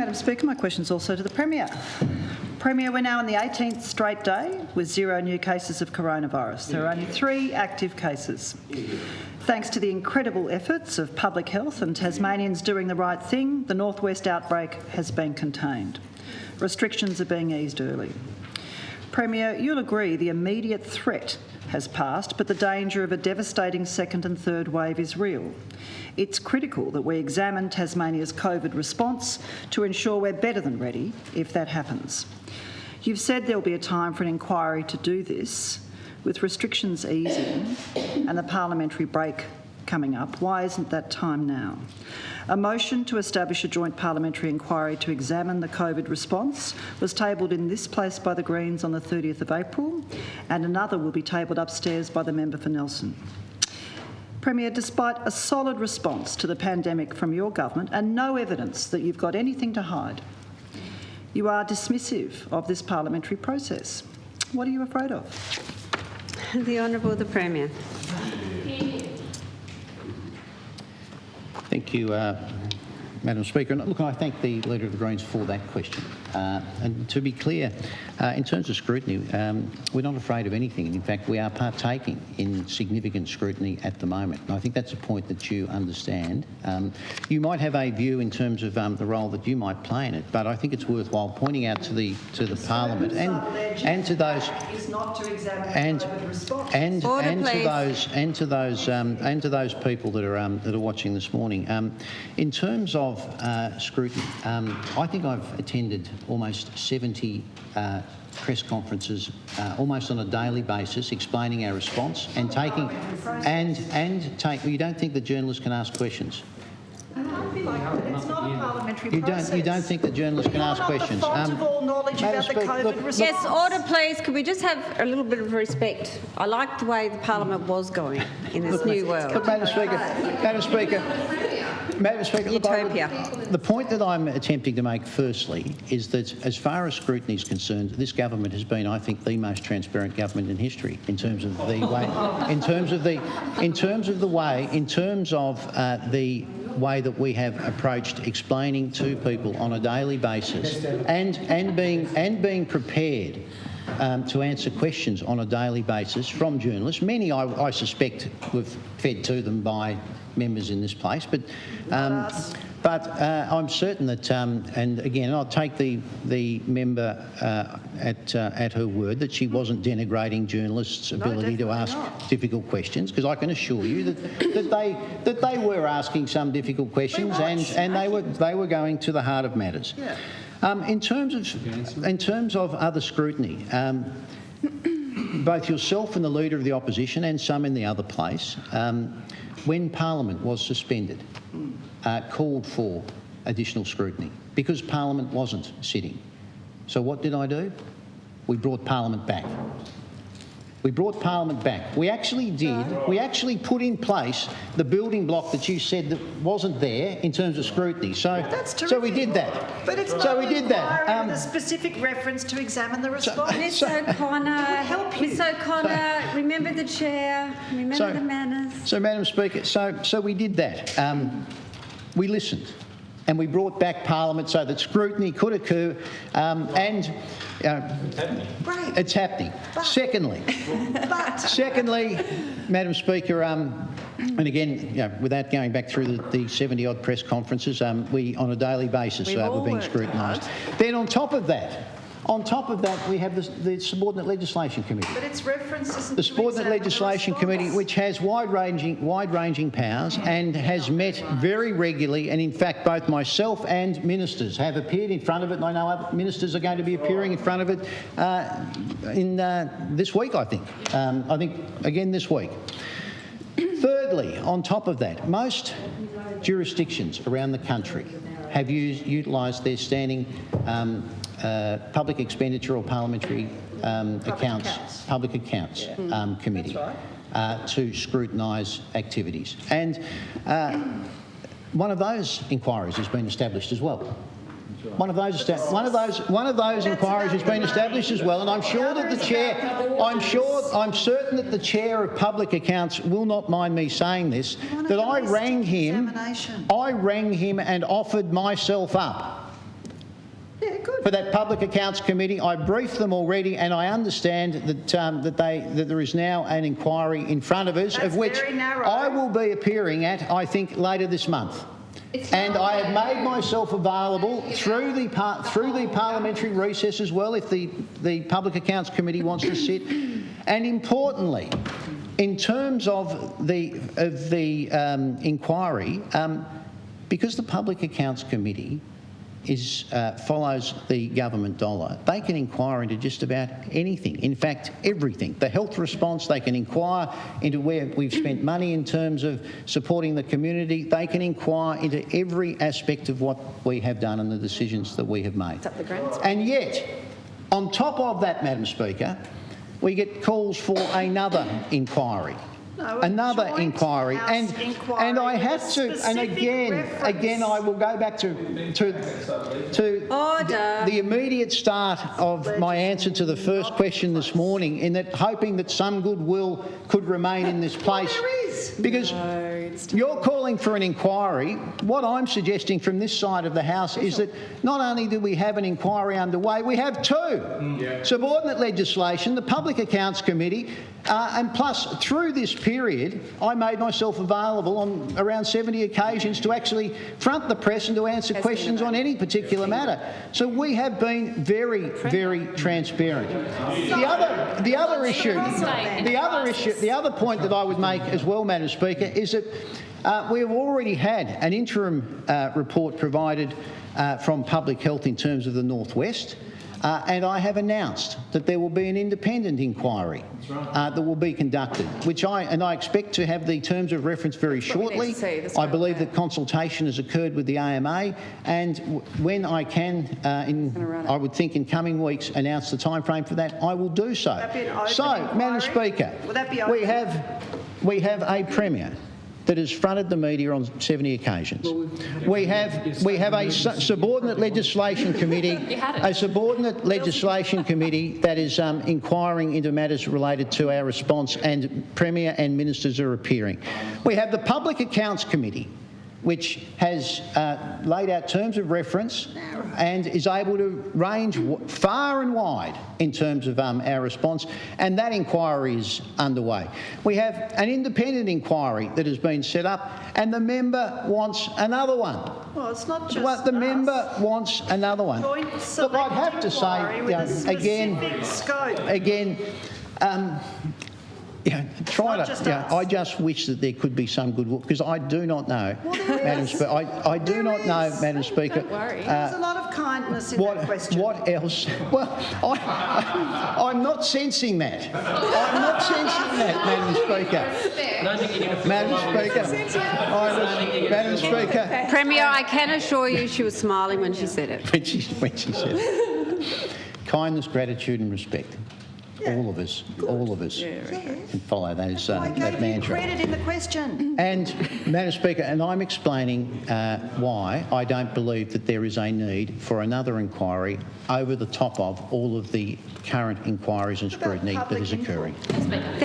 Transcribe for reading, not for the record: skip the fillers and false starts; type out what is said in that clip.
Madam Speaker. My question is also to the Premier. Premier, we're now on the 18th straight day with 0 new cases of coronavirus. There are only 3 active cases. Thanks to the incredible efforts of public health and Tasmanians doing the right thing, the North West outbreak has been contained. Restrictions are being eased early. Premier, you'll agree the immediate threat has passed, but the danger of a devastating second and third wave is real. It's critical that we examine Tasmania's COVID response to ensure we're better than ready if that happens. You've said there'll be a time for an inquiry to do this. With restrictions easing and the parliamentary break coming up, why isn't that time now? A motion to establish a joint parliamentary inquiry to examine the COVID response was tabled in this place by the Greens on the 30th of April, and another will be tabled upstairs by the member for Nelson. Premier, despite a solid response to the pandemic from your government and no evidence that you've got anything to hide, you are dismissive of this parliamentary process. What are you afraid of? The Honourable the Premier. Thank you, Madam Speaker. And look, I thank the Leader of the Greens for that question. And to be clear, in terms of scrutiny, we're not afraid of anything. And in fact, we are partaking in significant scrutiny at the moment. And I think that's a point that you understand. You might have a view in terms of the role that you might play in it, but I think it's worthwhile pointing out to the Parliament and to those and to those people that are watching this morning. In terms of scrutiny, I think I've attended almost 70 press conferences almost on a daily basis explaining our response and taking you don't think that journalists can ask questions? It's not a parliamentary process. You don't think that journalists can ask questions? You're not the font of all knowledge about the COVID response. Yes, order please. Could we just have a little bit of respect? I like the way the Parliament was going in this new world. Look, Madam Speaker, Utopia. The point that I'm attempting to make firstly is that as far as scrutiny is concerned, this government has been, I think, the most transparent government in history in terms of the way that we have approached explaining to people on a daily basis and being prepared to answer questions on a daily basis from journalists. Many, I suspect, were fed to them by members in this place, but I'm certain that, and again, I'll take the member at her word that she wasn't denigrating journalists' ability to ask difficult questions, because I can assure you that they were asking some difficult questions and they were going to the heart of matters. Yeah. In terms of other scrutiny, both yourself and the Leader of the Opposition and some in the other place, when Parliament was suspended, called for additional scrutiny because Parliament wasn't sitting. So what did I do? We brought Parliament back. We actually put in place the building block that you said that wasn't there in terms of scrutiny. So we did that. But it's not an inquiry with a specific reference to examine the response. Miss O'Connor, remember the chair, remember the manners. So, Madam Speaker, so we did that. We listened. And we brought back Parliament so that scrutiny could occur, it's happening. Secondly, Madam Speaker, and again, without going back through the 70-odd press conferences, we on a daily basis were being scrutinised. Then on top of that, we have the Subordinate Legislation Committee. But its reference isn't the Subordinate Legislation Committee, which has wide-ranging powers and has met very regularly, and in fact both myself and ministers have appeared in front of it, and I know other ministers are going to be appearing in front of it this week, I think. Again this week. Thirdly, on top of that, most jurisdictions around the country have utilised their standing public expenditure or parliamentary public accounts committee to scrutinise activities, and one of those inquiries has been established as well. One of those inquiries has been established as well, and I'm sure that the chair, I'm certain that the chair of Public Accounts will not mind me saying this, that I rang him and offered myself up Yeah, good. for that Public Accounts Committee. I briefed them already, and I understand that that there is now an inquiry in front of us, That's of which very narrow. I will be appearing at, I think, later this month. And I have made myself available through the parliamentary recess as well, if the Public Accounts Committee wants to sit. And importantly, in terms of the inquiry, because the Public Accounts Committee follows the government dollar, they can inquire into just about anything. In fact, everything. The health response, they can inquire into where we've spent money in terms of supporting the community. They can inquire into every aspect of what we have done and the decisions that we have made. And yet, on top of that, Madam Speaker, we get calls for another inquiry. No, Another joint inquiry, House and inquiry I with have a to, and specific again, reference. I will go back to Order. the immediate start of my answer to the first question this morning, in that hoping that some goodwill could remain in this place. There is. Because you're calling for an inquiry. What I'm suggesting from this side of the House is that not only do we have an inquiry underway, we have two. Subordinate legislation, the Public Accounts Committee, and plus through this period, I made myself available on around 70 occasions to actually front the press and to answer questions on any particular matter. So we have been very, very transparent. The other point that I would make as well, Madam Speaker, is that we have already had an interim report provided from Public Health in terms of the North-West. And I have announced that there will be an independent inquiry that will be conducted, which I expect to have the terms of reference very shortly. I believe that consultation has occurred with the AMA, and when I can, I would think in coming weeks, announce the timeframe for that, I will do so. Will that be an open So, Madam inquiry? Speaker, Will that be open? we have a Premier that has fronted the media on 70 occasions. We have a subordinate legislation committee, that is inquiring into matters related to our response, and Premier and ministers are appearing. We have the Public Accounts Committee, which has laid out terms of reference and is able to range far and wide in terms of our response, and that inquiry is underway. We have an independent inquiry that has been set up, and the member wants another one. Well, it's not just But the us. member wants another one. Joint Look, I'd have to inquiry say, with a specific scope. I just wish that there could be some goodwill, because I do not know, Madam Speaker. I do not know, Madam Speaker. There's a lot of kindness in that question. What else? Well, I'm not sensing that. I'm not sensing that, Madam Speaker. Madam Speaker. Premier, I can assure you she was smiling when she said it. When she said it. Kindness, gratitude and respect. All of us can follow those, I that gave you mantra. credit in the question. And, Madam Speaker, and I'm explaining why I don't believe that there is a need for another inquiry over the top of all of the current inquiries and scrutiny that is occurring.